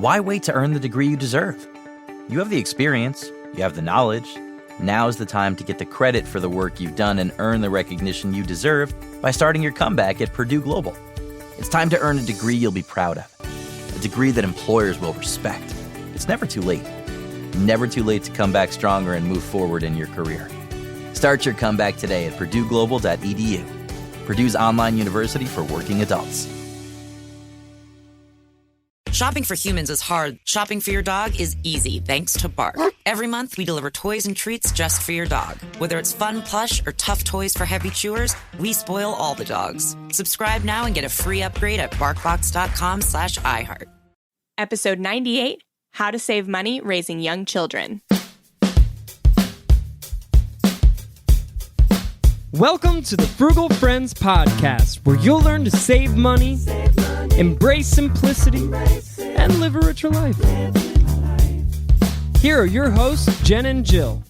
Why wait to earn the degree you deserve? You have the experience, you have the knowledge. Now's the time to get the credit for the work you've done and earn the recognition you deserve by starting your comeback at Purdue Global. It's time to earn a degree you'll be proud of, a degree that employers will respect. It's never too late. Never too late to come back stronger and move forward in your career. Start your comeback today at purdueglobal.edu. Purdue's online university for working adults. Shopping for humans is hard. Shopping for your dog is easy thanks to Bark. Every month, we deliver toys and treats just for your dog. Whether it's fun plush or tough toys for heavy chewers, we spoil all the dogs. Subscribe now and get a free upgrade at barkbox.com/iHeart. Episode 98, How to Save Money Raising Young Children. Welcome to the Frugal Friends podcast, where you'll learn to save money, embrace simplicity, and live a richer life. Here are your hosts, Jen and Jill.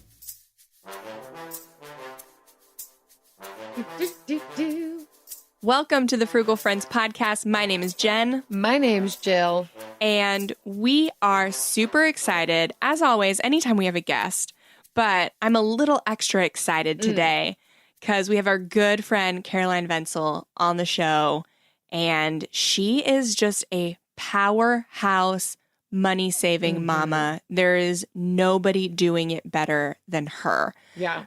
Welcome to the Frugal Friends podcast. My name is Jen. My name's Jill. And we are super excited, as always, anytime we have a guest. But I'm a little extra excited today because we have our good friend Caroline Vencil on the show. And she is just a powerhouse money-saving mama. There is nobody doing it better than her. Yeah,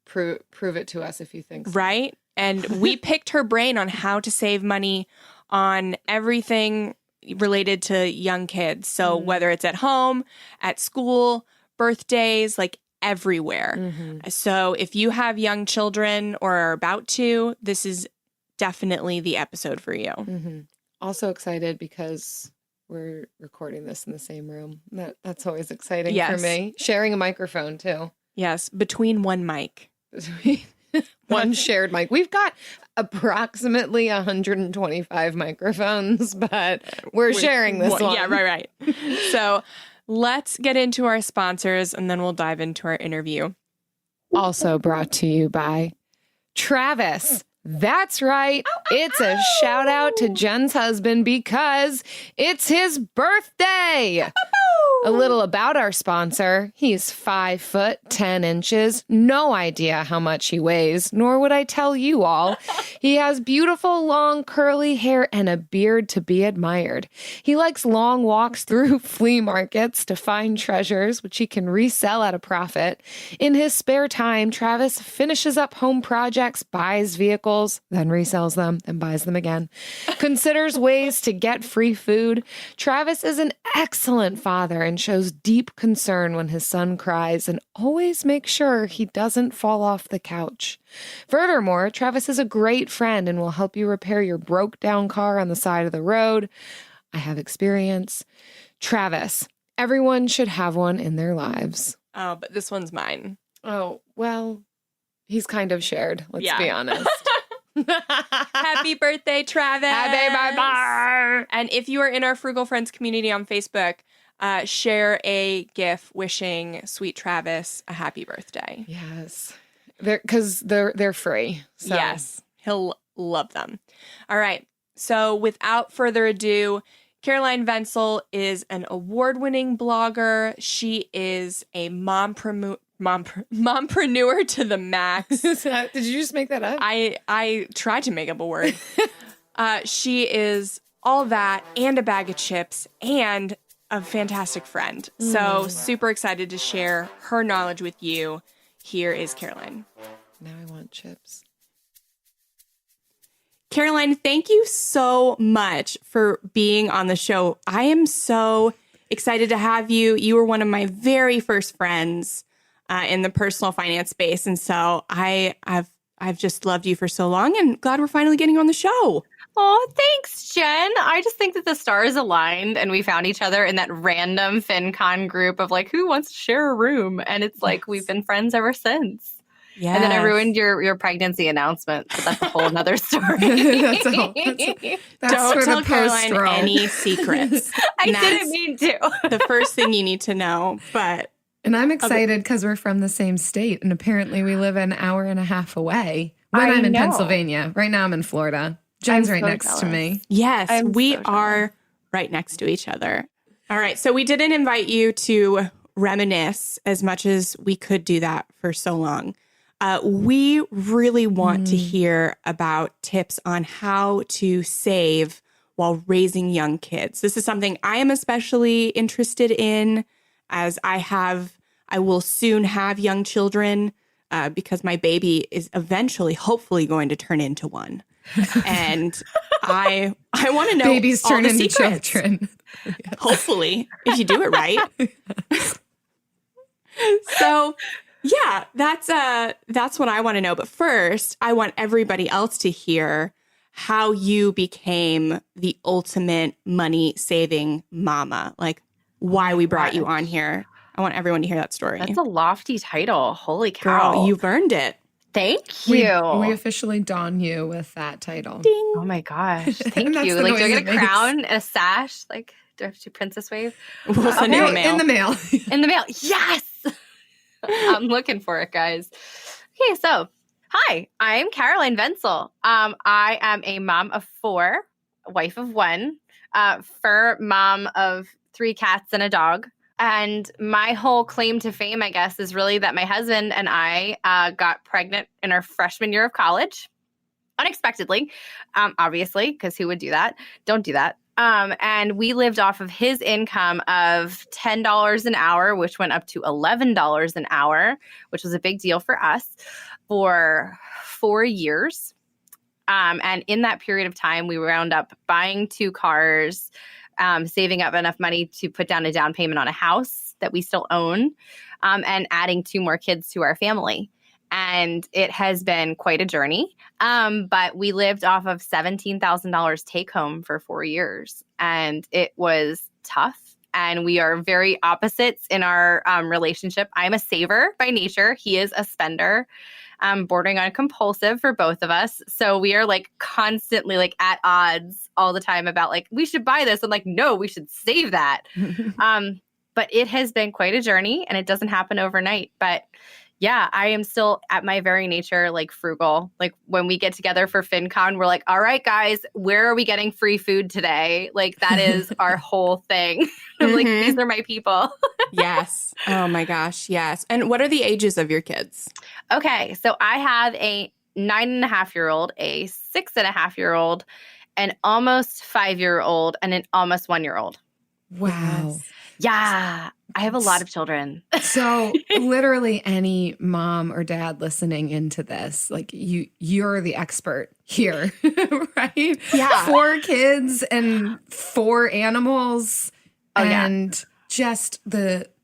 prove it to us if you think so. Right? And we picked her brain on how to save money on everything related to young kids. So whether it's at home, at school, birthdays, like everywhere. So if you have young children or are about to, this is definitely the episode for you. Also excited because we're recording this in the same room. That's always exciting Yes. for me. Sharing a microphone too. Yes, between one mic. One shared mic. We've got approximately 125 microphones, but we're sharing this one. Yeah, right. So let's get into our sponsors and then we'll dive into our interview. Also brought to you by Travis. That's right. It's a shout out to Jen's husband because it's his birthday. A little about our sponsor. He's 5 foot 10 inches. No idea how much he weighs, nor would I tell you all. He has beautiful, long, curly hair and a beard to be admired. He likes long walks through flea markets to find treasures, which he can resell at a profit. In his spare time, Travis finishes up home projects, buys vehicles, then resells them, then buys them again. Considers ways to get free food. Travis is an excellent father and shows deep concern when his son cries and always makes sure he doesn't fall off the couch. Furthermore, Travis is a great friend and will help you repair your broke down car on the side of the road. I have experience. Travis, everyone should have one in their lives. Oh, but this one's mine. Oh, well, he's kind of shared, let's be honest. Happy birthday, Travis. Happy birthday. And if you are in our Frugal Friends community on Facebook, share a GIF wishing sweet Travis a happy birthday. Yes. Because they're free. So. Yes. He'll love them. All right. So without further ado, Caroline Vencil is an award-winning blogger. She is a mompreneur to the max. Did you just make that up? I tried to make up a word. She is all that and a bag of chips and a fantastic friend. So super excited to share her knowledge with you. Here is Caroline. Now I want chips. Caroline, thank you so much for being on the show. I am so excited to have you. You were one of my very first friends in the personal finance space. And so I've just loved you for so long and glad we're finally getting on the show. Oh, thanks, Jen. I just think that the stars aligned and we found each other in that random FinCon group of like, who wants to share a room? And it's like, we've been friends ever since. Yeah. And then I ruined your pregnancy announcement. But that's a whole nother story. That's Don't tell Caroline post-roll. any secrets. I That's didn't mean to. the first thing you need to know. But And I'm excited because we're from the same state, and apparently we live an hour and a half away. When I'm in Pennsylvania. Right now I'm in Florida. Jen's right next to me. yes, I'm we so are right next to each other. All right. So we didn't invite you to reminisce as much as we could do that for so long. We really want to hear about tips on how to save while raising young kids. This is something I am especially interested in, as I will soon have young children because my baby is eventually, hopefully, going to turn into one. And I want to know Babies all turn the into secrets. children. Hopefully, if you do it right. So, yeah, that's what I want to know. But first, I want everybody else to hear how you became the ultimate money saving mama. Like why we brought you on here. I want everyone to hear that story. That's a lofty title. Holy cow. Girl, you've earned it. Thank We you. officially don you with that title. Ding. Oh my gosh. Thank That's you. the Like, do I noise get it a makes. crown, a sash? Like, do I have to princess wave? We'll send you a mail. In the mail. In the mail. Yes. I'm looking for it, guys. Okay, so hi, I'm Caroline Vencil. I am a mom of 4, wife of 1, fur mom of 3 cats and a dog. And my whole claim to fame, I guess, is really that my husband and I got pregnant in our freshman year of college, unexpectedly, obviously, because who would do that? Don't do that. And we lived off of his income of $10 an hour, which went up to $11 an hour, which was a big deal for us for 4 years. And in that period of time, we wound up buying 2 cars, saving up enough money to put down a down payment on a house that we still own, and adding 2 more kids to our family. And it has been quite a journey. But we lived off of $17,000 take home for 4 years. And it was tough. And we are very opposites in our relationship. I'm a saver by nature. He is a spender, bordering on compulsive for both of us. So we are like constantly like at odds all the time about like, we should buy this. I'm like, no, we should save that. But it has been quite a journey and it doesn't happen overnight. But yeah, I am still at my very nature, like frugal. Like when we get together for FinCon, we're like, all right, guys, where are we getting free food today? Like that is our whole thing. I'm like, these are my people. Yes. Oh my gosh. Yes. And what are the ages of your kids? Okay. So I have a 9.5-year-old, a 6.5-year-old, an almost 5-year-old, and an almost 1-year-old. Wow. Yeah. I have a lot of children. So literally any mom or dad listening into this, like you're the expert here, right? Yeah. 4 kids and 4 animals. Oh, yeah. And just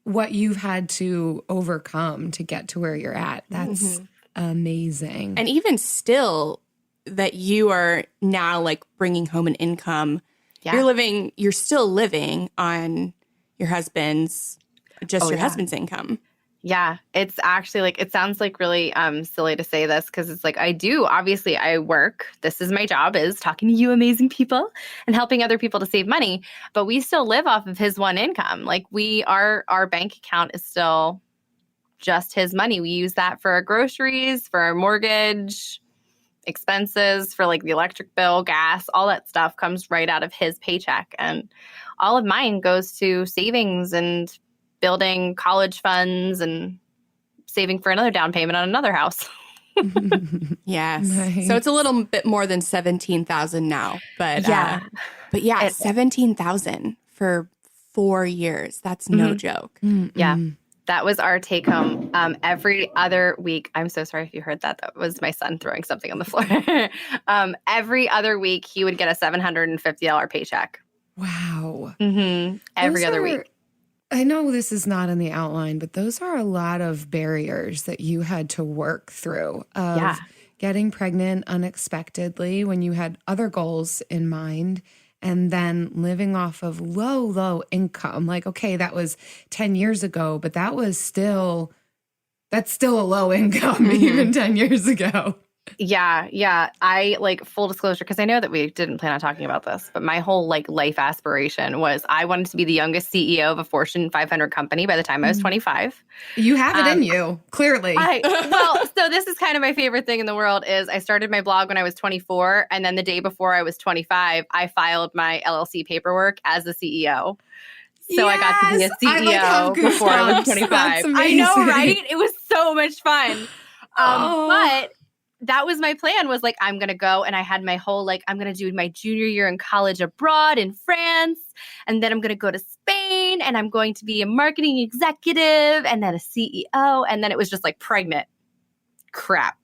what you've had to overcome to get to where you're at. That's amazing. And even still that you are now like bringing home an income, Yeah. you're still living on your husband's husband's income. Yeah, it's actually like, it sounds like really silly to say this because it's like obviously I work. This is my job, is talking to you amazing people and helping other people to save money. But we still live off of his one income. Like our bank account is still just his money. We use that for our groceries, for our mortgage, expenses, for like the electric bill, gas, all that stuff comes right out of his paycheck. And all of mine goes to savings and building college funds and saving for another down payment on another house. Yes. Nice. So it's a little bit more than 17,000 now, but Yeah. yeah, 17,000 for 4 years. That's no joke. Yeah. That was our take home every other week. I'm so sorry if you heard that. That was my son throwing something on the floor. Every other week, he would get a $750 paycheck. Wow. Every other week. I know this is not in the outline, but those are a lot of barriers that you had to work through of Yeah. getting pregnant unexpectedly when you had other goals in mind and then living off of low income. Like, okay, that was 10 years ago, but that's still a low income even 10 years ago. Yeah. I like full disclosure, because I know that we didn't plan on talking about this, but my whole like life aspiration was I wanted to be the youngest CEO of a Fortune 500 company by the time I was 25. You have it in you, clearly. So this is kind of my favorite thing in the world is I started my blog when I was 24. And then the day before I was 25, I filed my LLC paperwork as the CEO. So I got to be a CEO before I was 25. I know, right? It was so much fun. But that was my plan, was like, I'm going to go. And I had my whole, like, I'm going to do my junior year in college abroad in France. And then I'm going to go to Spain and I'm going to be a marketing executive and then a CEO. And then it was just like pregnant. Crap.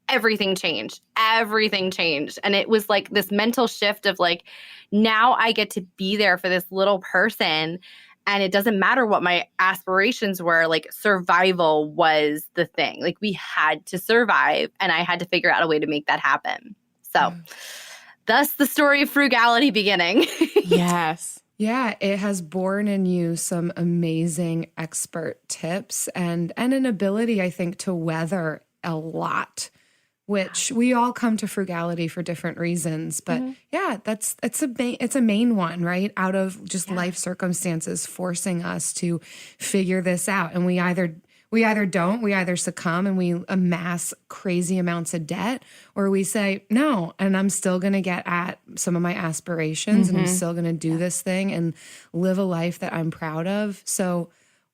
Everything changed. And it was like this mental shift of like, now I get to be there for this little person. And it doesn't matter what my aspirations were, like survival was the thing. Like we had to survive and I had to figure out a way to make that happen. So thus the story of frugality beginning. Yes. Yeah, it has born in you some amazing expert tips and an ability, I think, to weather a lot, which we all come to frugality for different reasons. But yeah, it's a main one, right? Out of just life circumstances forcing us to figure this out. And we either succumb and we amass crazy amounts of debt, or we say, no, and I'm still going to get at some of my aspirations and I'm still going to do this thing and live a life that I'm proud of. So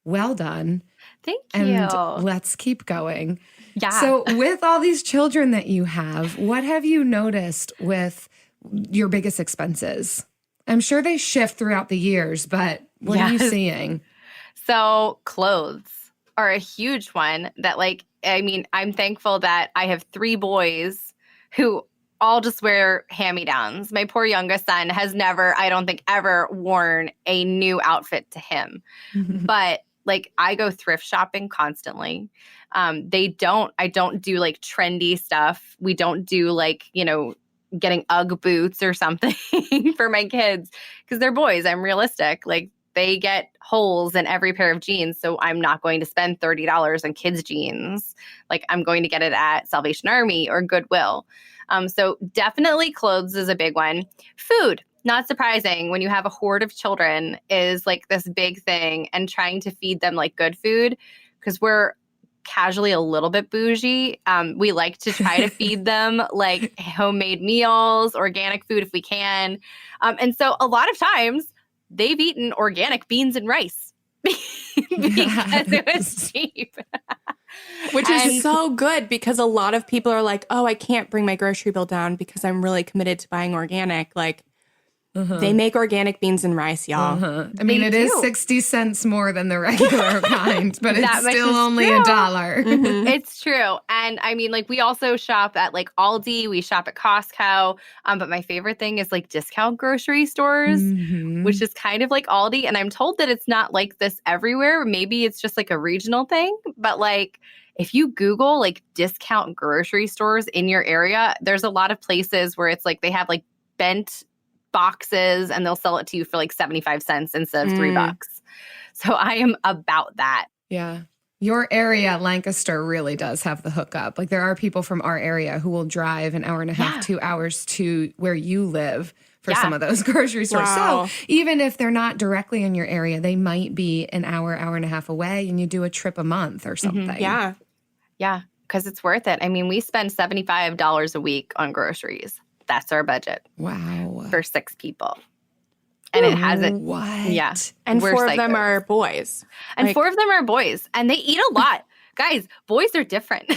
well done. Thank you. And let's keep going. Yeah. So with all these children that you have, what have you noticed with your biggest expenses? I'm sure they shift throughout the years, but what are you seeing? So clothes are a huge one that, like, I mean, I'm thankful that I have 3 boys who all just wear hand-me-downs. My poor youngest son has never, I don't think, ever worn a new outfit to him. But like I go thrift shopping constantly. I don't do like trendy stuff. We don't do like, getting UGG boots or something for my kids because they're boys. I'm realistic. Like they get holes in every pair of jeans. So I'm not going to spend $30 on kids' jeans. Like I'm going to get it at Salvation Army or Goodwill. So definitely clothes is a big one. Food. Not surprising when you have a horde of children is like this big thing, and trying to feed them like good food because we're casually a little bit bougie. We like to try to feed them like homemade meals, organic food if we can. And so a lot of times they've eaten organic beans and rice because it was cheap. Which is so good because a lot of people are like, oh, I can't bring my grocery bill down because I'm really committed to buying organic. Like, they make organic beans and rice, y'all. I mean, it is 60 cents more than the regular kind, but it's still only $1. It's true. And I mean, like we also shop at like Aldi, we shop at Costco. But my favorite thing is like discount grocery stores, which is kind of like Aldi. And I'm told that it's not like this everywhere. Maybe it's just like a regional thing. But like if you Google like discount grocery stores in your area, there's a lot of places where it's like they have like bent boxes and they'll sell it to you for like 75 cents instead of $3. So I am about that. Yeah. Your area, Lancaster, really does have the hookup. Like there are people from our area who will drive an hour and a half, 2 hours to where you live for some of those grocery stores. Wow. So even if they're not directly in your area, they might be an hour, hour and a half away, and you do a trip a month or something. Yeah. Yeah. Because it's worth it. I mean, we spend $75 a week on groceries. That's our budget. Wow. For 6 people. And it hasn't. What? Yeah. And We're 4 of them psychos. are boys. And Like- 4 of them are boys. And they eat a lot. Guys, boys are different.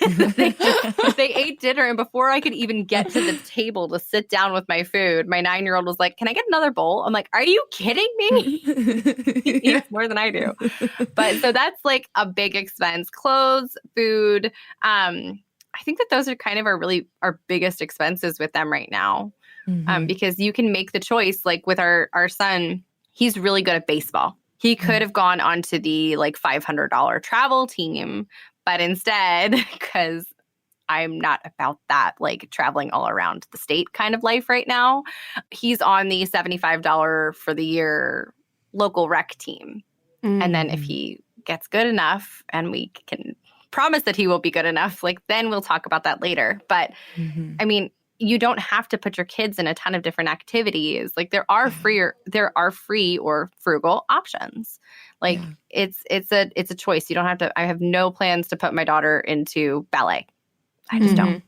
They ate dinner. And before I could even get to the table to sit down with my food, my 9-year-old was like, can I get another bowl? I'm like, are you kidding me? He eats more than I do. But so that's like a big expense. Clothes, food. I think that those are kind of our biggest expenses with them right now. Because you can make the choice, like with our son, he's really good at baseball. He could have gone onto the like $500 travel team, but instead, because I'm not about that, like traveling all around the state kind of life right now, he's on the $75 for the year local rec team. And then if he gets good enough and we can promise that he will be good enough, like then we'll talk about that later. But I mean, you don't have to put your kids in a ton of different activities. Like there are free or frugal options. Like it's a choice. You don't have to. I have no plans to put my daughter into ballet. I just don't.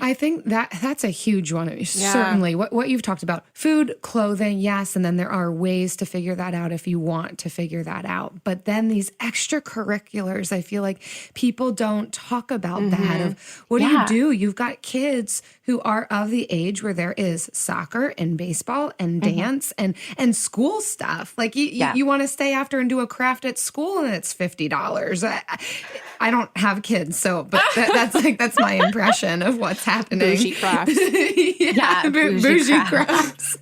I think that's a huge one. Certainly what you've talked about, food, clothing, yes. And then there are ways to figure that out if you want to figure that out. But then these extracurriculars, I feel like people don't talk about that of what do? You've got kids who are of the age where there is soccer and baseball and dance and school stuff. Like you want to stay after and do a craft at school and it's $50. I don't have kids, so but that's my impression of what's happening. Bougie crafts. Bougie crafts.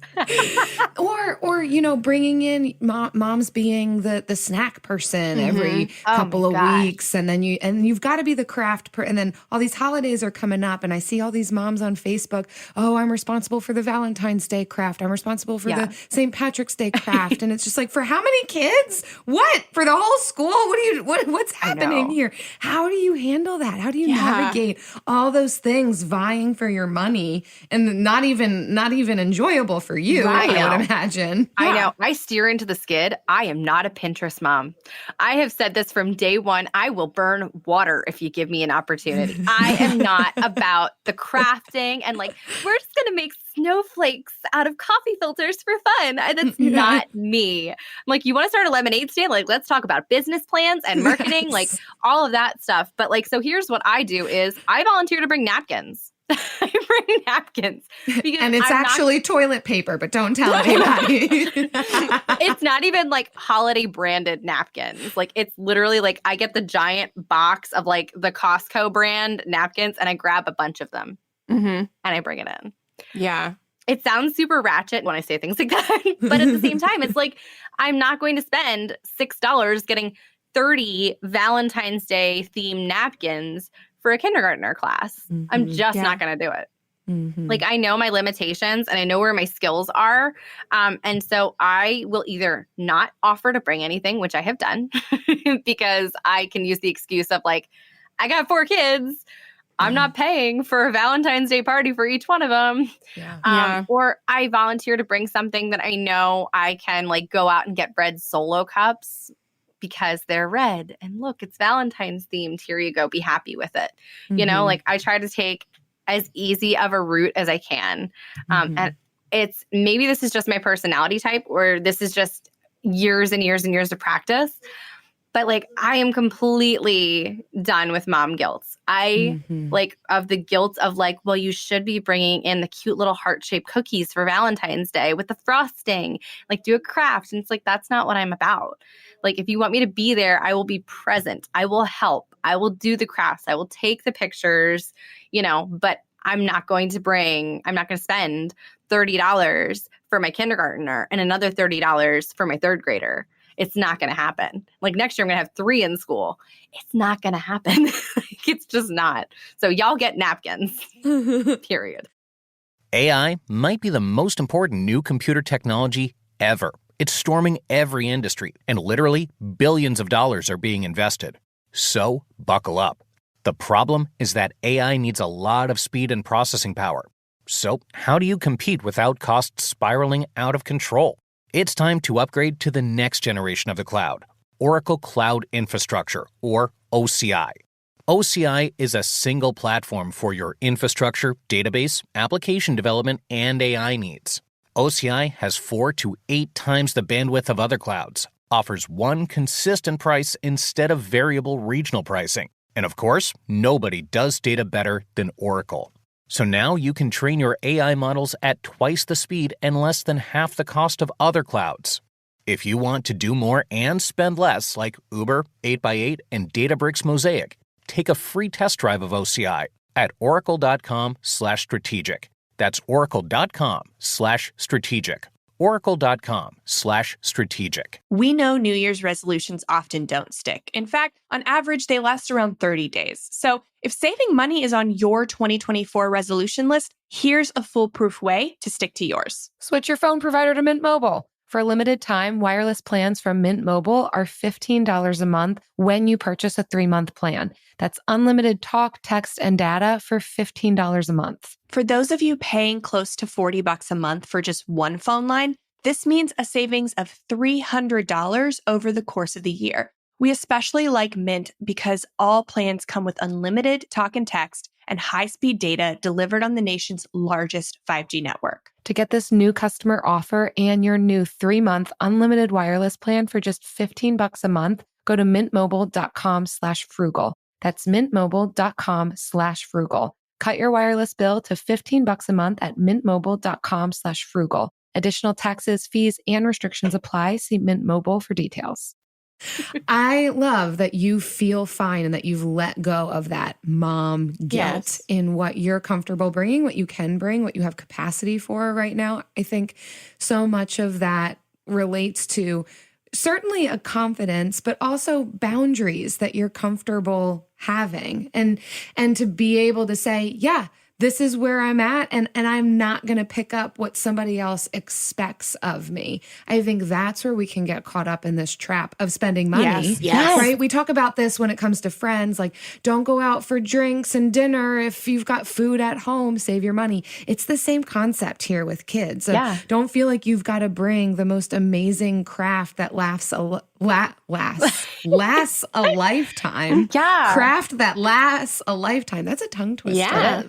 or bringing in moms being the snack person every couple of weeks, and then you've got to be the craft and then all these holidays are coming up, and I see all these moms on Facebook. Oh, I'm responsible for the Valentine's Day craft. I'm responsible for the St. Patrick's Day craft, and it's just like, for how many kids? What, for the whole school? What's happening here? How do you handle that? How do you navigate all those things vying for your money and not even enjoyable for you? Right. I would imagine. I know. I steer into the skid. I am not a Pinterest mom. I have said this from day one. I will burn water if you give me an opportunity. I am not about the crafting and like, we're just going to make snowflakes out of coffee filters for fun. That's not me. I'm like, you want to start a lemonade stand? Like, let's talk about business plans and marketing, like all of that stuff. But like, so here's what I do is I volunteer to bring napkins. I bring napkins. And it's actually toilet paper, but don't tell anybody. It's not even like holiday branded napkins. Like it's literally like I get the giant box of like the Costco brand napkins and I grab a bunch of them and I bring it in. Yeah. It sounds super ratchet when I say things like that. But at the same time, it's like, I'm not going to spend $6 getting 30 Valentine's Day themed napkins for a kindergartner class. I'm just not going to do it. Like, I know my limitations and I know where my skills are. And so I will either not offer to bring anything, which I have done, because I can use the excuse of like, I got 4 kids. I'm not paying for a Valentine's Day party for each one of them. Or I volunteer to bring something that I know I can like go out and get red Solo cups because they're red. And look, it's Valentine's themed. Here you go. Be happy with it. You know, like I try to take as easy of a route as I can. And it's maybe this is just my personality type, or this is just years and years and years of practice. But like, I am completely done with mom guilt. I like of the guilt of like, well, you should be bringing in the cute little heart-shaped cookies for Valentine's Day with the frosting, like do a craft. And it's like, that's not what I'm about. Like, if you want me to be there, I will be present. I will help. I will do the crafts. I will take the pictures, you know, but I'm not going to spend $30 for my kindergartner and another $30 for my 3rd grader. It's not going to happen. Like next year, I'm going to have 3 in school. It's not going to happen. Like, it's just not. So y'all get napkins, period. AI might be the most important new computer technology ever. It's storming every industry, and literally billions of dollars are being invested. So buckle up. The problem is that AI needs a lot of speed and processing power. So how do you compete without costs spiraling out of control? It's time to upgrade to the next generation of the cloud, Oracle Cloud Infrastructure, or OCI. OCI is a single platform for your infrastructure, database, application development, and AI needs. OCI has 4 to 8 times the bandwidth of other clouds, offers one consistent price instead of variable regional pricing. And of course, nobody does data better than Oracle. So now you can train your AI models at twice the speed and less than half the cost of other clouds. If you want to do more and spend less, like Uber, 8x8, and Databricks Mosaic, take a free test drive of OCI at oracle.com/strategic. That's oracle.com/strategic. oracle.com/strategic. We know New Year's resolutions often don't stick. In fact, on average, they last around 30 days. So if saving money is on your 2024 resolution list, here's a foolproof way to stick to yours. Switch your phone provider to Mint Mobile. For a limited time, wireless plans from Mint Mobile are $15 a month when you purchase a 3-month plan. That's unlimited talk, text, and data for $15 a month. For those of you paying close to $40 a month for just one phone line, this means a savings of $300 over the course of the year. We especially like Mint because all plans come with unlimited talk and text and high-speed data delivered on the nation's largest 5G network. To get this new customer offer and your new 3-month unlimited wireless plan for just $15 a month, go to mintmobile.com/frugal. That's mintmobile.com/frugal. Cut your wireless bill to $15 a month at mintmobile.com/frugal. Additional taxes, fees, and restrictions apply. See Mint Mobile for details. I love that you feel fine and that you've let go of that mom guilt in what you're comfortable bringing, what you can bring, what you have capacity for right now. I think so much of that relates to certainly a confidence, but also boundaries that you're comfortable having and to be able to say, yeah, this is where I'm at, and I'm not going to pick up what somebody else expects of me. I think that's where we can get caught up in this trap of spending money. Yes. Right? We talk about this when it comes to friends, like don't go out for drinks and dinner if you've got food at home, save your money. It's the same concept here with kids. So don't feel like you've got to bring the most amazing craft that lasts a lifetime. Yeah. Craft that lasts a lifetime. That's a tongue twister. Yeah.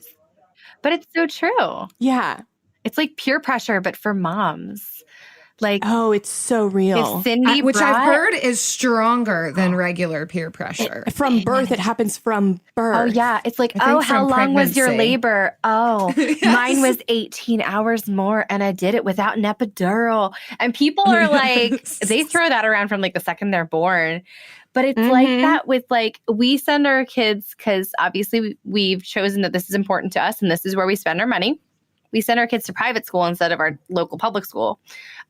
But it's so true. Yeah. It's like peer pressure, but for moms. Like, Oh, it's so real. if Cindy Which I've brought- heard is stronger than regular peer pressure. From birth, it happens from birth. Oh, yeah. It's like, I think how from long was your pregnancy. labor? Oh, mine was 18 hours more, and I did it without an epidural. And people are like, Yes. they throw that around from like the second they're born. But it's like that with like, we send our kids, because obviously we've chosen that this is important to us and this is where we spend our money. We send our kids to private school instead of our local public school.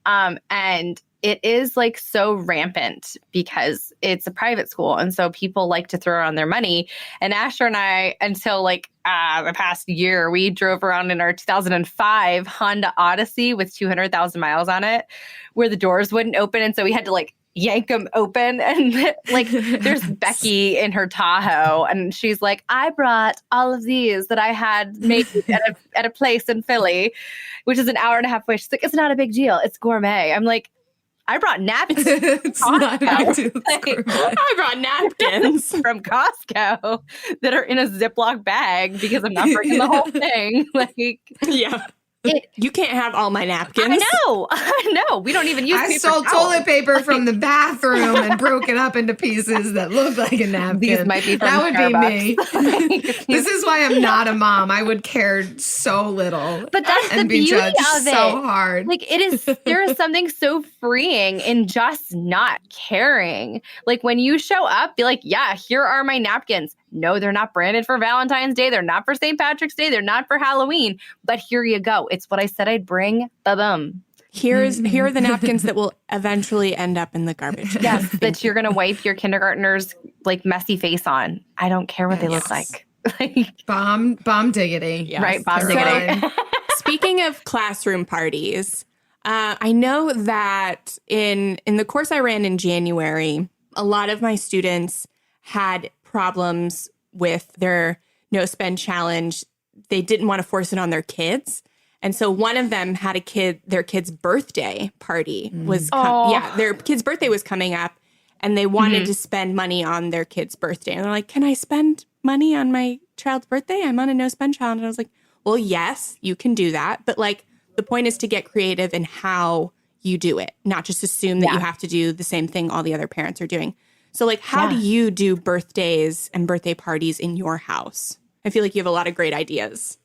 And it is like so rampant because it's a private school. And so people like to throw around their money. And Asher and I, until like the past year, we drove around in our 2005 Honda Odyssey with 200,000 miles on it, where the doors wouldn't open. And so we had to like yank them open. And like there's Becky in her Tahoe, and she's like, I brought all of these that I had made at a place in Philly, which is an hour and a half away. She's like, it's not a big deal. It's gourmet. I'm like, I brought napkins. It's not a big deal. It's Like, gourmet. I brought napkins. from Costco that are in a Ziploc bag because I'm not bringing the whole thing. Like, Yeah. You can't have all my napkins. I know. We don't even use I paper stole towels. toilet paper from the bathroom and broke it up into pieces that look like a napkin. These might be from That would Starbucks. be me. This is why I'm not a mom. I would care so little. But that's the and be beauty judged of it. so hard. Like there is something so freeing in just not caring. Like when you show up, be like, yeah, here are my napkins. No, they're not branded for Valentine's Day. They're not for St. Patrick's Day. They're not for Halloween. But here you go. It's what I said I'd bring. Ba-bum. Here are the napkins that will eventually end up in the garbage. Yes, that you're going to wipe your kindergartner's like messy face on. I don't care what they look like. Like, Bomb diggity. Yes. right, Bob Caroline. Diggity. Speaking of classroom parties, I know that in the course I ran in January, a lot of my students had problems with their no spend challenge. They didn't want to force it on their kids. And so one of them had their kid's birthday party was, their kid's birthday was coming up, and they wanted to spend money on their kid's birthday. And they're like, can I spend money on my child's birthday? I'm on a no spend challenge. And I was like, well, yes, you can do that. But like, the point is to get creative in how you do it, not just assume that you have to do the same thing all the other parents are doing. So like, how do you do birthdays and birthday parties in your house? I feel like you have a lot of great ideas.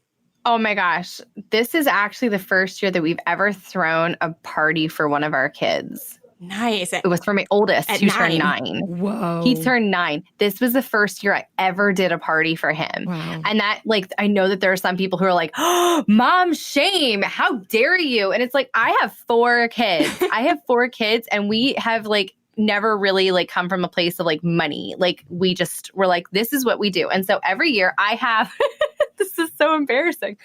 Oh my gosh. This is actually the first year that we've ever thrown a party for one of our kids. Nice. It was for my oldest, At who turned 9. Whoa. He turned 9. This was the first year I ever did a party for him. Wow. And that, like, I know that there are some people who are like, oh, mom shame. How dare you? And it's like, I have 4 kids. And we have like never really like come from a place of like money. Like we're like, this is what we do. And so every year I have, this is so embarrassing.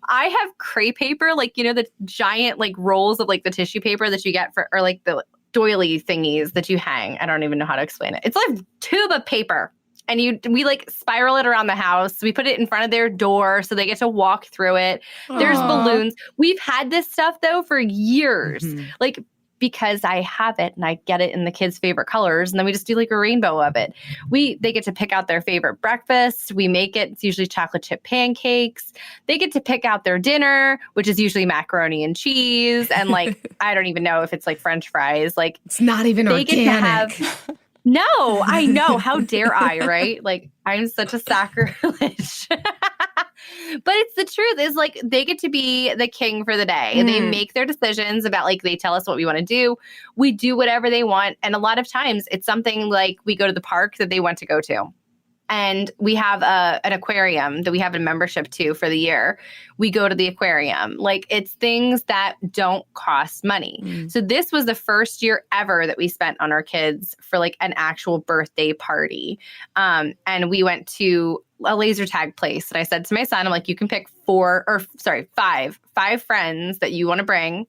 I have crepe paper, like, you know, the giant like rolls of like the tissue paper that you get for, or like the doily thingies that you hang. I don't even know how to explain it. It's like a tube of paper. And we like spiral it around the house. We put it in front of their door so they get to walk through it. There's balloons. We've had this stuff though for years. Like because I have it and I get it in the kids' favorite colors. And then we just do like a rainbow of it. They get to pick out their favorite breakfast. We make it. It's usually chocolate chip pancakes. They get to pick out their dinner, which is usually macaroni and cheese. And like, I don't even know if it's like French fries. Like, It's not even they get to organic. have. No, I know. How dare I, right? Like, I'm such a sacrilege. But it's the truth is like they get to be the king for the day. They make their decisions about like they tell us what we want to do. We do whatever they want. And a lot of times it's something like we go to the park that they want to go to. And we have an aquarium that we have a membership to for the year. We go to the aquarium. Like it's things that don't cost money. So this was the first year ever that we spent on our kids for like an actual birthday party. And we went to a laser tag place. And I said to my son, I'm like, you can pick five friends that you want to bring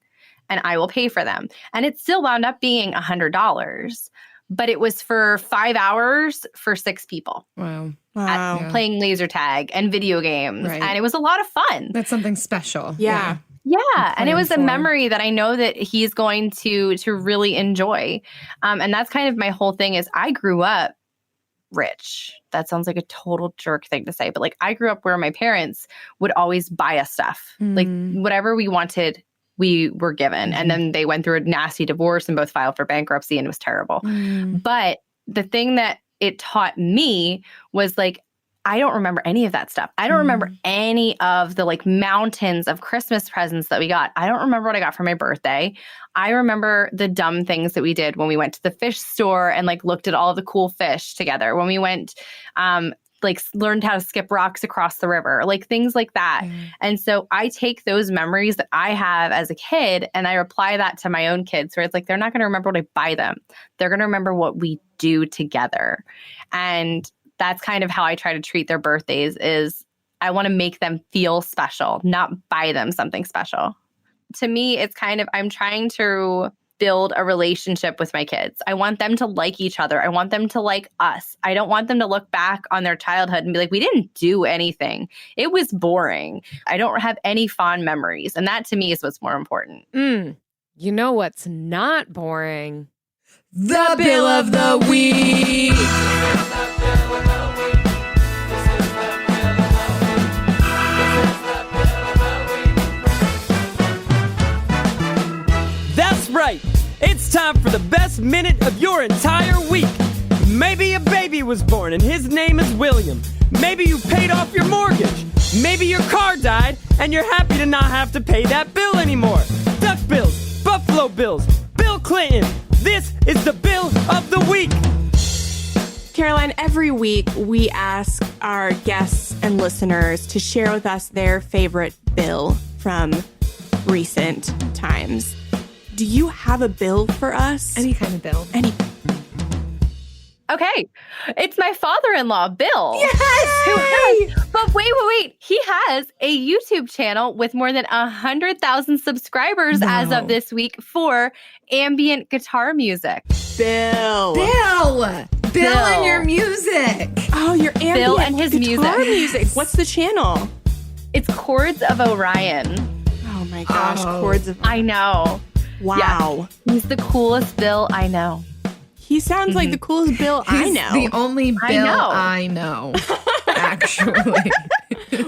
and I will pay for them. And it still wound up being $100. But it was for 5 hours for 6 people. Wow. Playing laser tag and video games. Right. And it was a lot of fun. That's something special. Yeah. Yeah. And it was a for. memory that I know that he's going to really enjoy. And that's kind of my whole thing is I grew up rich. That sounds like a total jerk thing to say. But like I grew up where my parents would always buy us stuff. Like whatever we wanted, we were given. And then they went through a nasty divorce and both filed for bankruptcy and it was terrible. But the thing that it taught me was like, I don't remember any of that stuff. I don't remember any of the like mountains of Christmas presents that we got. I don't remember what I got for my birthday. I remember the dumb things that we did when we went to the fish store and like looked at all the cool fish together. When we went, like learned how to skip rocks across the river, like things like that. And so I take those memories that I have as a kid and I apply that to my own kids where it's like, they're not going to remember what I buy them. They're going to remember what we do together. And that's kind of how I try to treat their birthdays is I want to make them feel special, not buy them something special. To me, it's kind of, I'm trying to build a relationship with my kids. I want them to like each other. I want them to like us. I don't want them to look back on their childhood and be like, we didn't do anything. It was boring. I don't have any fond memories. And that to me is what's more important. You know what's not boring? The Bill of the Week. That's right. It's time for the best minute of your entire week. Maybe a baby was born and his name is William. Maybe you paid off your mortgage. Maybe your car died and you're happy to not have to pay that bill anymore. Duck bills, Buffalo Bills, Bill Clinton. This is the Bill of the Week. Caroline, every week we ask our guests and listeners to share with us their favorite bill from recent times. Do you have a bill for us? Any kind of bill. Any. Okay. It's my father-in-law, Bill. Yes! But wait. He has a YouTube channel with more than 100,000 subscribers as of this week for ambient guitar music. Bill and your music. Oh, your ambient Bill and his guitar music. What's the channel? It's Chords of Orion. Oh my gosh, Chords of... I know. Wow. Yeah. He's the coolest Bill I know. He sounds like the coolest Bill I know. The only Bill I know. Actually.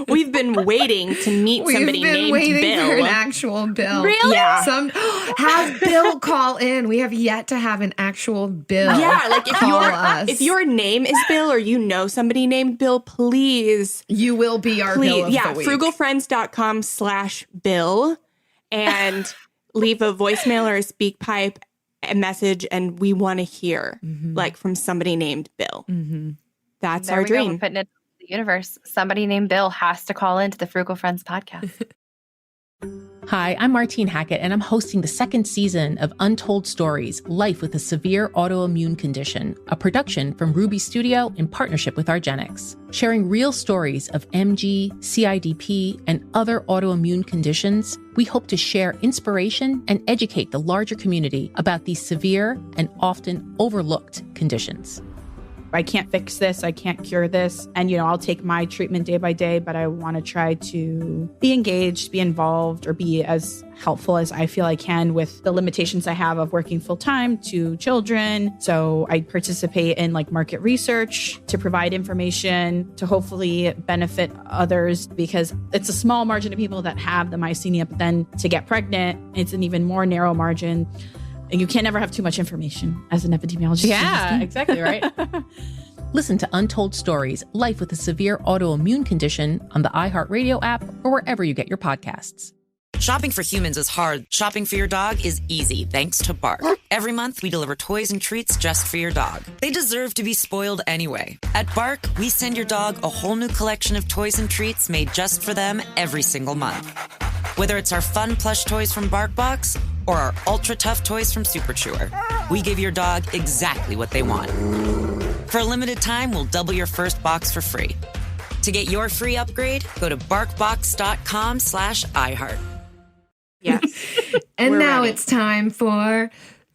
We've been waiting to meet somebody named Bill. For an actual Bill. Really? Yeah. Have Bill call in. We have yet to have an actual Bill. Yeah, like us. if your name is Bill or you know somebody named Bill, please. You will be our Bill of the week. frugalfriends.com/Bill and leave a voicemail or a speak pipe, a message, and we want to hear like from somebody named Bill. That's There our we go. dream. We're putting it in the universe. Somebody named Bill has to call into the Frugal Friends podcast. Hi, I'm Martine Hackett, and I'm hosting the second season of Untold Stories, Life with a Severe Autoimmune Condition, a production from Ruby Studio in partnership with Argenix. Sharing real stories of MG, CIDP, and other autoimmune conditions, we hope to share inspiration and educate the larger community about these severe and often overlooked conditions. I can't fix this, I can't cure this. And, I'll take my treatment day by day, but I want to try to be engaged, be involved, or be as helpful as I feel I can with the limitations I have of working full time to children. So I participate in like market research to provide information to hopefully benefit others, because it's a small margin of people that have the myasthenia, but then to get pregnant, it's an even more narrow margin. And you can't ever have too much information as an epidemiologist. Yeah, exactly right. Listen to Untold Stories, Life with a Severe Autoimmune Condition on the iHeartRadio app or wherever you get your podcasts. Shopping for humans is hard. Shopping for your dog is easy thanks to Bark. Every month, we deliver toys and treats just for your dog. They deserve to be spoiled anyway. At Bark, we send your dog a whole new collection of toys and treats made just for them every single month. Whether it's our fun plush toys from BarkBox or our ultra tough toys from Super Chewer, we give your dog exactly what they want. For a limited time, we'll double your first box for free. To get your free upgrade, go to barkbox.com/iHeart. Yes. And We're now ready. it's time for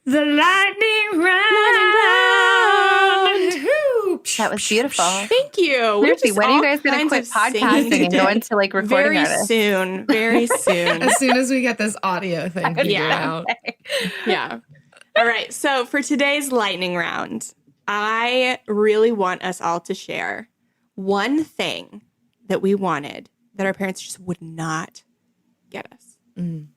the lightning round. That was beautiful. Thank you. Seriously, when are you guys going to quit podcasting and go into like recording very artists? soon. Very soon. As soon as we get this audio thing figured Yeah. out. Yeah. All right. So for today's lightning round, I really want us all to share one thing that we wanted that our parents just would not get us. You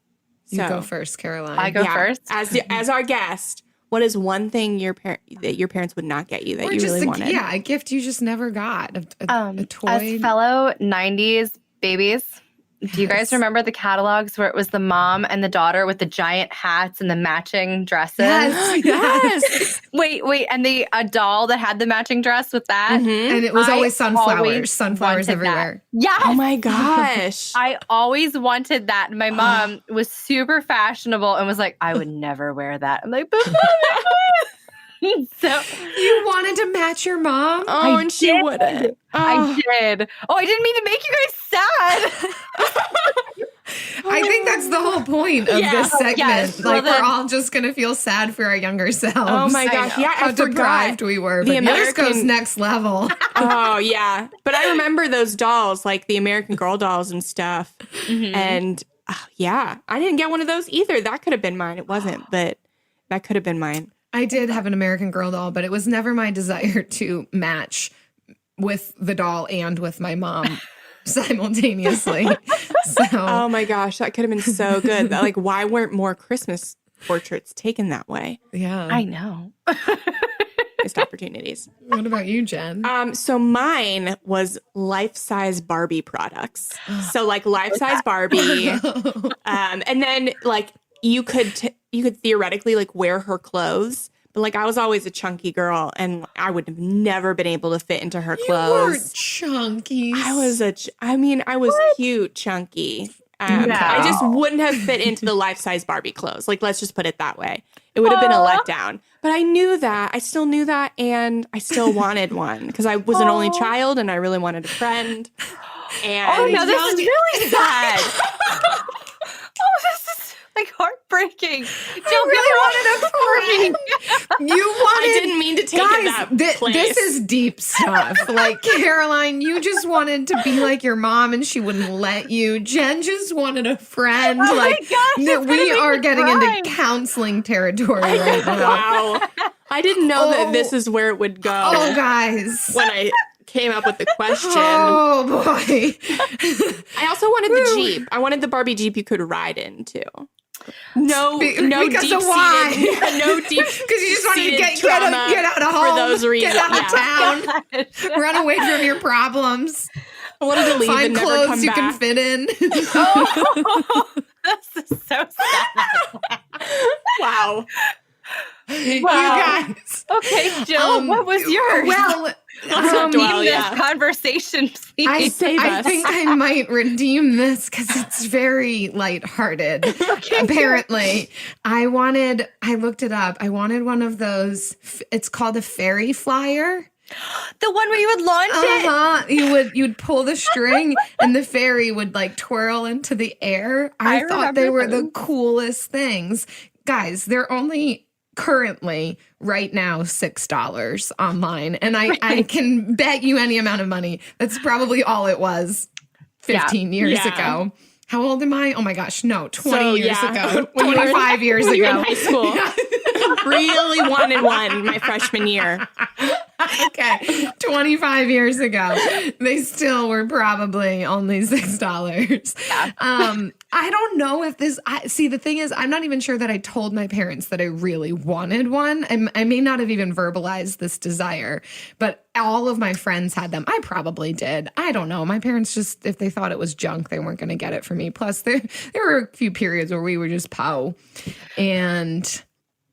So, go first, Caroline. I go first. As our guest, what is one thing that your parents would not get you that Or you just really wanted? a gift you just never got. A toy. As fellow 90s babies, do you guys remember the catalogs where it was the mom and the daughter with the giant hats and the matching dresses? Yes. Wait, and a doll that had the matching dress with that? Mhm. And it was I always sunflowers. always Sunflowers wanted that. everywhere. Yes. Oh my gosh. I always wanted that. And my mom was super fashionable and was like, I would never wear that. I'm like, but Mom, so You wanted to match your mom? Oh, I and she did. wouldn't. I did. Oh, I didn't mean to make you guys sad. I think that's the whole point of Yeah. this segment. Yes. Like, Well, then- we're all just going to feel sad for our younger selves. Oh my gosh. Yeah, How I forgot. deprived we were. The But yours goes American- next level. Oh yeah, but I remember those dolls, like the American Girl dolls and stuff. And yeah, I didn't get one of those either. That could have been mine. It wasn't, but that could have been mine. I did have an American Girl doll, but it was never my desire to match with the doll and with my mom simultaneously. So Oh my gosh, that could have been so good. Like, why weren't more Christmas portraits taken that way? yeah. I know. Missed opportunities. What about you, Jen? So mine was life-size Barbie products. So like life-size Barbie, and then like you could theoretically like wear her clothes, but like I was always a chunky girl, and I would have never been able to fit into her You weren't clothes. chunky. I was cute, chunky. No. I just wouldn't have fit into the life-size Barbie clothes. Like, let's just put it that way. It would have been a letdown. But I knew that. I still knew that, and I still wanted one because I was an only child, and I really wanted a friend. And Oh no, this is really sad. This is like heartbreaking. Jill, really wanted a friend. You wanted. I didn't mean to take Guys, it that place. this is deep stuff. Like, Caroline, you just wanted to be like your mom and she wouldn't let you. Jen just wanted a friend. Oh my like, gosh, it's gonna we make are me getting cry. into counseling territory right now. Wow. I didn't know that Oh. this is where it would go Oh, guys. when I came up with the question. Oh, boy. I also wanted the Jeep. I wanted the Barbie Jeep you could ride in too. No Because deep of why? seated, no deep Because you just wanted to seated get trauma out of home. for those reasons. Get out of Yeah. town. Run away from your problems. I wanted to leave Find and never clothes come you back. can fit in. This is so sad. Wow. You guys. Okay, Jill, what was yours? Well, Let's not dwell, This yeah. conversation, please. Save I us. think I might redeem this because it's very lighthearted. Apparently, I looked it up. I wanted one of those. It's called a fairy flyer. The one where you would launch it. You'd pull the string and the fairy would like twirl into the air. I thought they remember were the those. coolest things. Guys, they're only currently right now $6 online. And I can bet you any amount of money. That's probably all it was 15 years ago. How old am I? Oh my gosh, no, 20 years ago. 25 years ago. You were in high school. Really wanted one my freshman year. Okay, 25 years ago, they still were probably only $6. Yeah. I don't know if this. See, the thing is, I'm not even sure that I told my parents that I really wanted one. I may not have even verbalized this desire, but all of my friends had them. I probably did. I don't know. My parents just, if they thought it was junk, they weren't going to get it for me. Plus, there were a few periods where we were just pow, and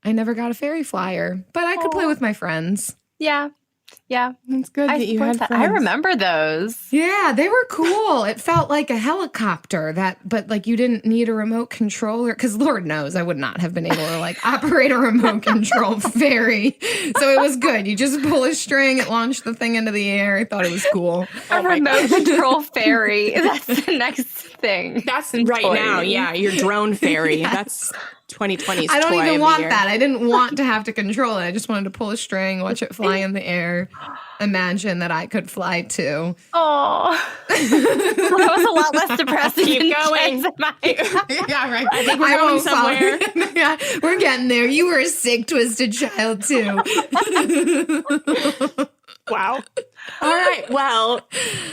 I never got a fairy flyer, but I could play with my friends. Yeah. Yeah. It's good that you had friends. I remember those. Yeah, they were cool. It felt like a helicopter but like you didn't need a remote controller because Lord knows I would not have been able to like operate a remote control fairy. So it was good. You just pull a string, it launched the thing into the air. I thought it was cool. A remote control fairy. That's the next thing. That's right toy. now. Yeah, your drone fairy. That's 2020's I don't toy even of want the year. that. I didn't want to have to control it. I just wanted to pull a string, watch it fly in the air, imagine that I could fly too. Oh, that was a lot less depressing. Keep going. Yeah, right. I think we're going somewhere. Yeah, we're getting there. You were a sick, twisted child too. Wow. All right. Well,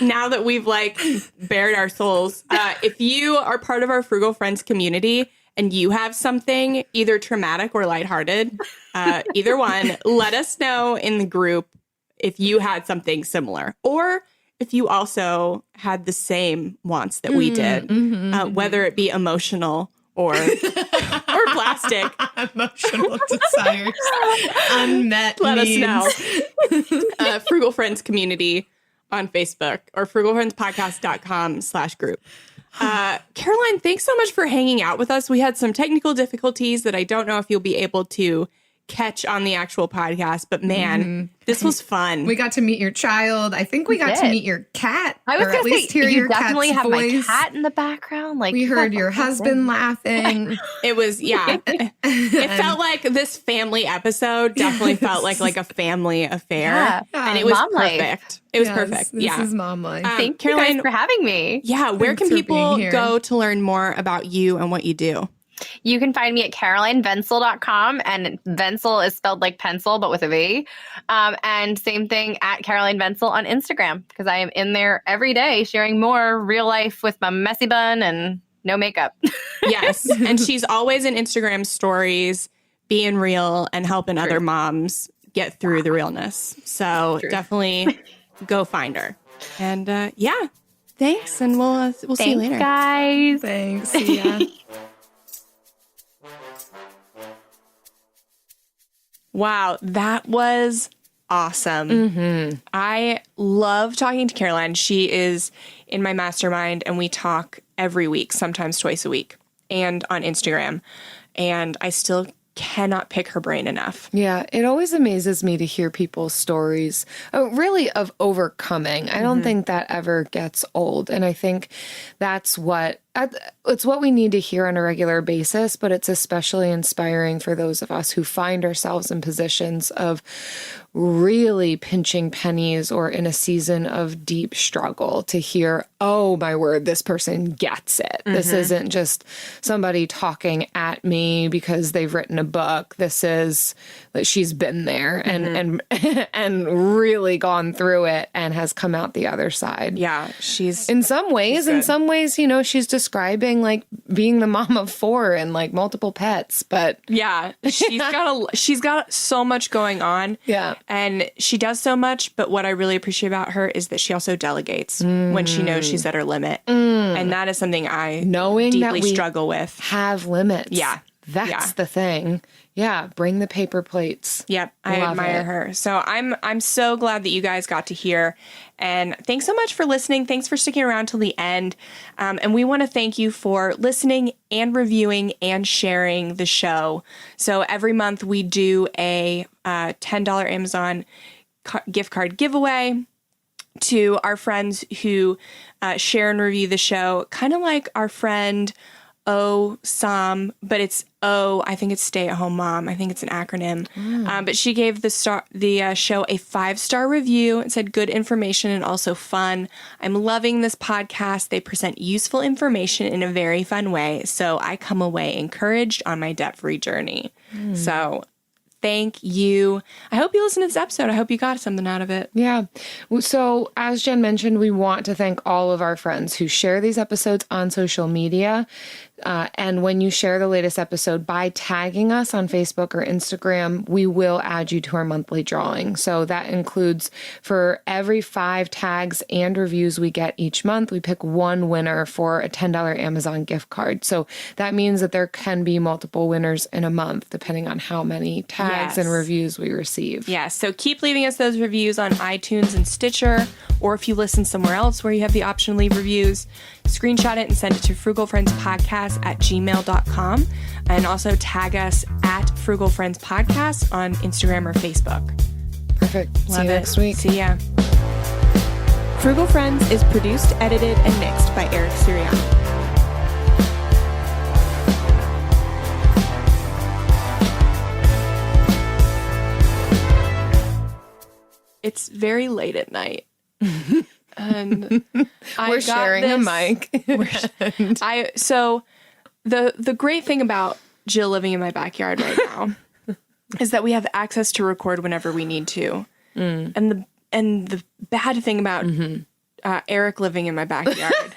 now that we've like bared our souls, if you are part of our Frugal Friends community and you have something either traumatic or lighthearted, either one, let us know in the group if you had something similar or if you also had the same wants that we did, whether it be emotional or plastic. Emotional desires, unmet Let needs. us know. Frugal Friends community on Facebook or frugalfriendspodcast.com/group. Caroline, thanks so much for hanging out with us. We had some technical difficulties that I don't know if you'll be able to catch on the actual podcast, but man, this was fun. We got to meet your child. I think we got to meet your cat. I was or going at to least say, hear you your definitely cat's have voice. my cat in the background. Like We heard your husband laughing. It was, yeah. It felt like this family episode definitely felt like a family affair. Yeah. And it was Mom life. perfect. It was Yes, perfect. This Yeah. is mom life. Thank Caroline, you guys for having me. Yeah. Where can Thanks for people being here. go to learn more about you and what you do? You can find me at carolinevencil.com, and Vencil is spelled like pencil, but with a V. And same thing at Caroline Vencil on Instagram, because I am in there every day sharing more real life with my messy bun and no makeup. Yes. And she's always in Instagram stories, being real and helping other moms get through the realness. So definitely go find her. And yeah, thanks. And we'll see you later. Guys. Thanks. See ya. Wow, that was awesome. I love talking to Caroline. She is in my mastermind and we talk every week, sometimes twice a week, and on Instagram. And I still cannot pick her brain enough. Yeah, it always amazes me to hear people's stories, really of overcoming. I don't think that ever gets old. And I think that's it's what we need to hear on a regular basis, but it's especially inspiring for those of us who find ourselves in positions of really pinching pennies or in a season of deep struggle to hear, oh my word, this person gets it. This isn't just somebody talking at me because they've written a book. This is that she's been there and really gone through it and has come out the other side. Yeah, she's In some ways, she's describing like being the mom of 4 and like multiple pets, but yeah, she's got so much going on. yeah. And she does so much, but what I really appreciate about her is that she also delegates when she knows she's at her limit. And that is something I Knowing that deeply we struggle with. have limits. Yeah. That's the thing. Yeah, bring the paper plates. Yep, I Love admire it. her. So I'm so glad that you guys got to hear. And thanks so much for listening. Thanks for sticking around till the end. And we want to thank you for listening and reviewing and sharing the show. So every month we do a $10 Amazon gift card giveaway to our friends who share and review the show, kind of like our friend OSOM, but it's I think it's Stay at Home Mom. I think it's an acronym. But she gave the show a 5-star review and said good information and also fun. I'm loving this podcast. They present useful information in a very fun way. So I come away encouraged on my debt-free journey. So thank you. I hope you listen to this episode. I hope you got something out of it. Yeah. So as Jen mentioned, we want to thank all of our friends who share these episodes on social media. And when you share the latest episode by tagging us on Facebook or Instagram, we will add you to our monthly drawing. So that includes for every 5 tags and reviews we get each month, we pick one winner for a $10 Amazon gift card. So that means that there can be multiple winners in a month, depending on how many tags and reviews we receive. Yes. So keep leaving us those reviews on iTunes and Stitcher, or if you listen somewhere else where you have the option to leave reviews, screenshot it and send it to frugalfriendspodcast@gmail.com, and also tag us at Frugal Friends Podcast on Instagram or Facebook. Perfect. Love See you it. next week. See ya. Frugal Friends is produced, edited, and mixed by Eric Siriano. It's very late at night. And We're sharing a mic. So the great thing about Jill living in my backyard right now is that we have access to record whenever we need to. And the bad thing about Eric living in my backyard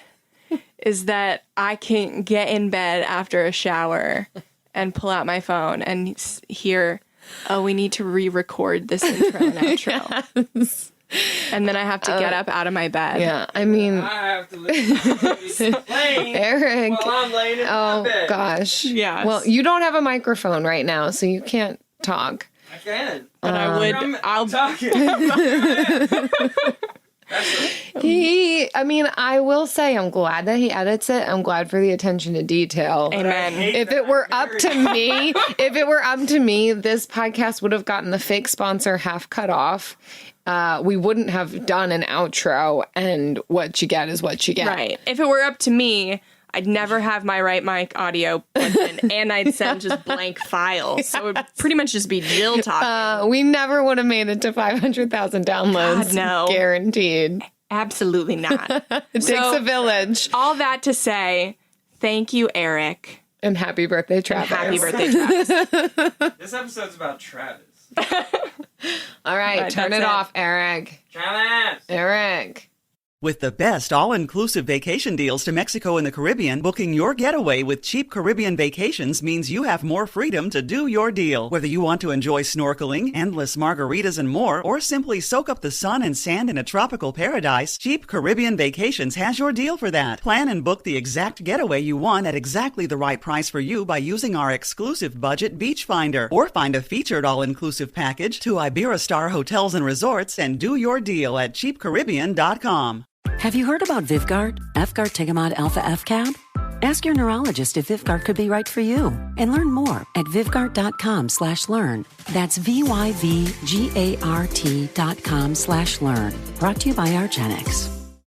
is that I can get in bed after a shower and pull out my phone and hear, oh, we need to re-record this intro and outro. Yes. And then I have to get up out of my bed. Yeah, I mean, I have to listen to Eric. while I'm laying in my bed. Oh gosh. Yes. Well, you don't have a microphone right now, so you can't talk. I can. But I'm talking. I will say I'm glad that he edits it. I'm glad for the attention to detail. Amen. If it were up to me, this podcast would have gotten the fake sponsor half cut off. We wouldn't have done an outro, and what you get is what you get. Right. If it were up to me, I'd never have my right mic audio plugged in, and I'd send just blank files. So it would pretty much just be Jill talking. We never would have made it to 500,000 downloads. God, no. Guaranteed. Absolutely not. It takes a village. All that to say, thank you, Eric. And happy birthday, Travis. And happy birthday, Travis. This episode's about Travis. All right, turn it off, Eric. Travis! Eric. With the best all-inclusive vacation deals to Mexico and the Caribbean, booking your getaway with Cheap Caribbean Vacations means you have more freedom to do your deal. Whether you want to enjoy snorkeling, endless margaritas and more, or simply soak up the sun and sand in a tropical paradise, Cheap Caribbean Vacations has your deal for that. Plan and book the exact getaway you want at exactly the right price for you by using our exclusive budget Beach Finder, or find a featured all-inclusive package to Iberostar Hotels and Resorts and do your deal at cheapcaribbean.com. Have you heard about Vyvgart, F-Gard Tegamod Alpha F-Cab? Ask your neurologist if Vyvgart could be right for you and learn more at Vyvgart.com/learn. That's VYVGART.com/learn. Brought to you by argenx.